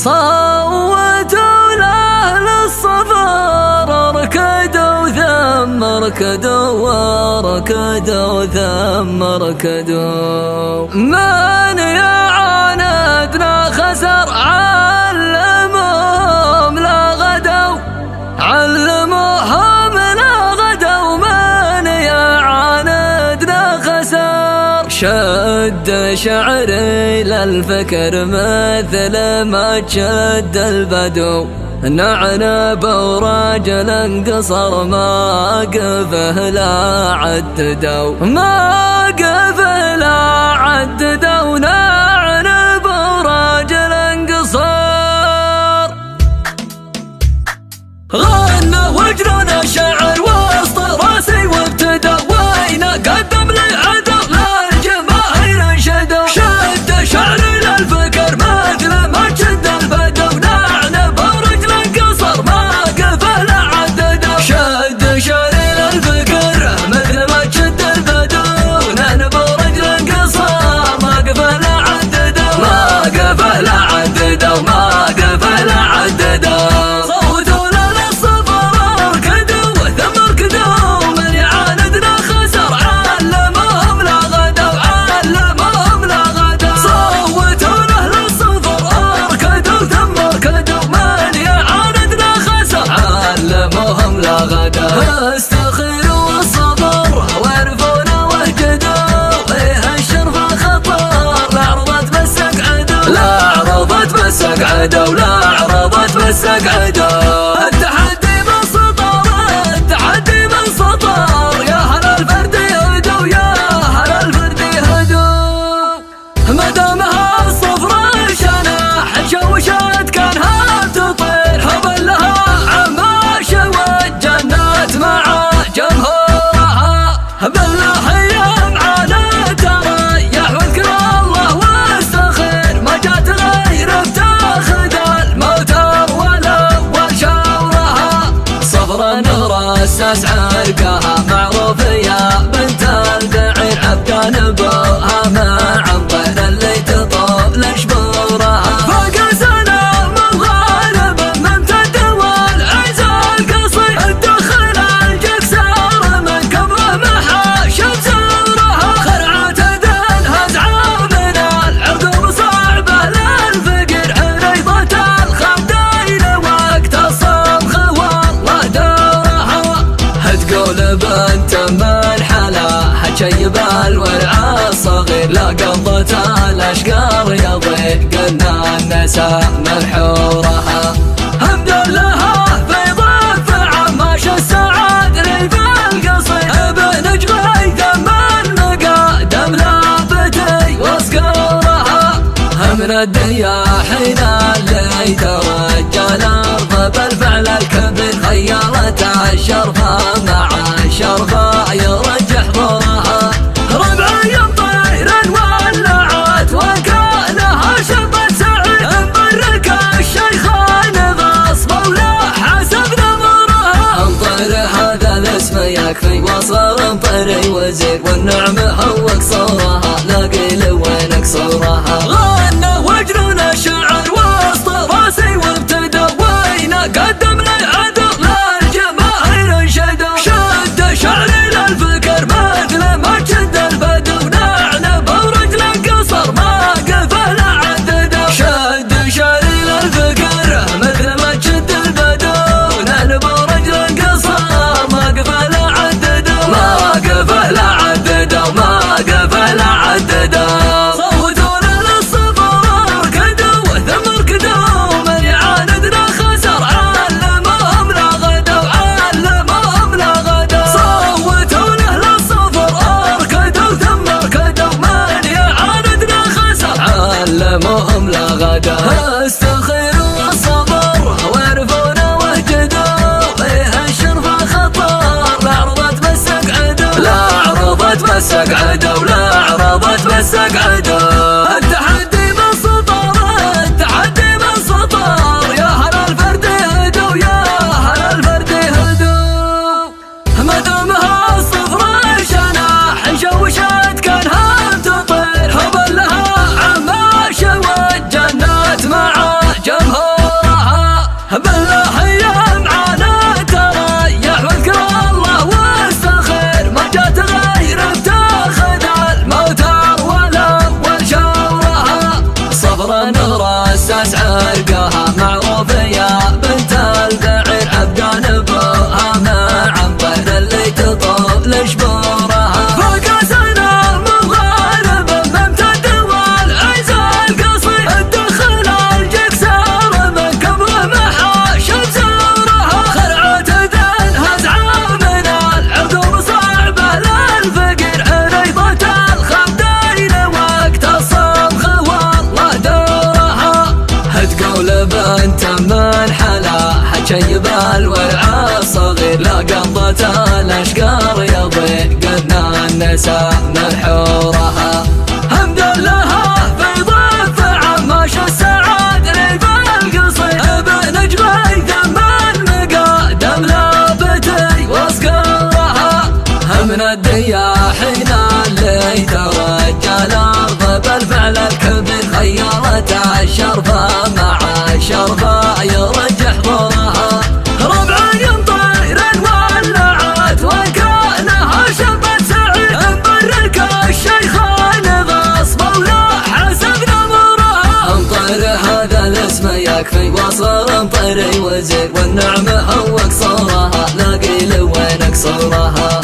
صوتوا لأهل الصفار، ركدوا ثم ركدوا وركدوا ثم ركدوا. من يعاندنا خسر، علموهم لا غدوا، علموهم لا غدوا. من يعاندنا خسر. شد شعري للفكر مثل ما تشد البدو، نعنب وراجل انقصر ما قفه لا عددوا، ما قفه لا عددوا. نعنب وراجل انقصر. غنى وجرنا شعر وسط راسي وابتدى، وين قدم لي عدل للجماهير انشدوا. شد شعري للفكر مثل ما تشد البدو، نعنب ورجل انقصر ما قفه لا عددوا. شد شعري للفكر مثل ما تشد البدو، نعنب ورجل انقصر ما قفه لا عددوا، ما قفه لا عددوا، ما قفه لا عددوا. استخيروا الصبر وارفونا واهجدوا، فيه الشرفة خطر لا عرضت مسك عدو، لا عرضت مسك عدو، لا عرضت مسك عدو. التحدي من سطر، التحدي من سطر، يا هلا الفرد يهدوا، يا هلا الفرد يهدوا. مدامها الصفرة شناح شوشت كانها تطير، هبل لها عماشه والجنات مع جمهورها. بالله ايام على تريح واذكر الله واستخير، ما جات غير بتاخذ الموتر والاول شورها. صفرة نرسس عرقها معروف يا بنت البعير، عبدان ابوها مع عمطين اللي تطول لشبورها. فوق سلام الغالب ممتد والعز القصير، الدخل الجسار من كبره محاشم زورها. خرعة الهزعة من العقب صعبة للفقر، عريضة الخمدين وقت الصمخ والله دورها. تقول بنت من حلاها تشيب الورع الصغير، لا قبضة الاشقار يضيق لنا النساء منحورها. حمد لها في ضف عماش السعاد ريف القصير، ابن جغي دم المقادم لابتي وصقورها. من الدنيا حين اللي ترجى الارض، بالفعل الكبير خيالة الشرفة مع الشرفة يرجح ضرها. ربع يمطير ولعت وكانها شبت سعيد، مبرك الشيخان غصب ولا حسب نظرها. انطر هذا الاسم يكفي وصار انطري وزير، والنعم هو قصورها لاقي وين قصورها. غنى وجرنا شعر وسط راسي وابتدى، وين قدم لي عدل للجماهير انشدوا. شد شعري للفكر مثل ما تشد البدو، نعنب ورجل انقصر ما قفه لا عددوا. شد شعري للفكر مثل ما تشد البدو، نعنب ورجل انقصر ما قفه لا عددوا، ما قفه لا عددوا، ما قفه لا عددوا. صوتوا للصفر ركدوا ثم ركدوا، من يعاندنا خسر، علموهم لا غدوا، علموهم لا غدوا. صوتوا للصفر ركدوا ثم ركدوا، من يعاندنا خسر، علموهم لا غدوا. استخيروا الصبر وارفونا واهجدوا، فيه الشرفة خطر لا عرضت مسك عدو، لا عرضت مسك عدو، لا عرضت مسك عدو. التحدي من سطر، التحدي من سطر، يا هلا الفرد يهدوا، يا هلا الفرد يهدوا. مدامها الصفرة شناح شوشت كانها تطير، هبل لها عماشه والجنات مع جمهورها. قول بنت من حلا حجيب الورع الصغير لا قضت الاشقار يضيق قدنا النساء ملحورها حمد لها بيض الطعم ماشى السعاد ريف القصير بنجمي دم المقادم لابتي واسقرها من الدياحين اللي توجه الارض بالفعل الكبير خيرت الشرفه مع الشرفه يرجح ضرها ربع ينطير ولعت وكانها شبت سعيد مبرك الشيخان غصب ولا حسب نمرها امطر هذا الاسم يكفي وصغر امطري وزير والنعمه هو قصرها لا قيل وين قصرها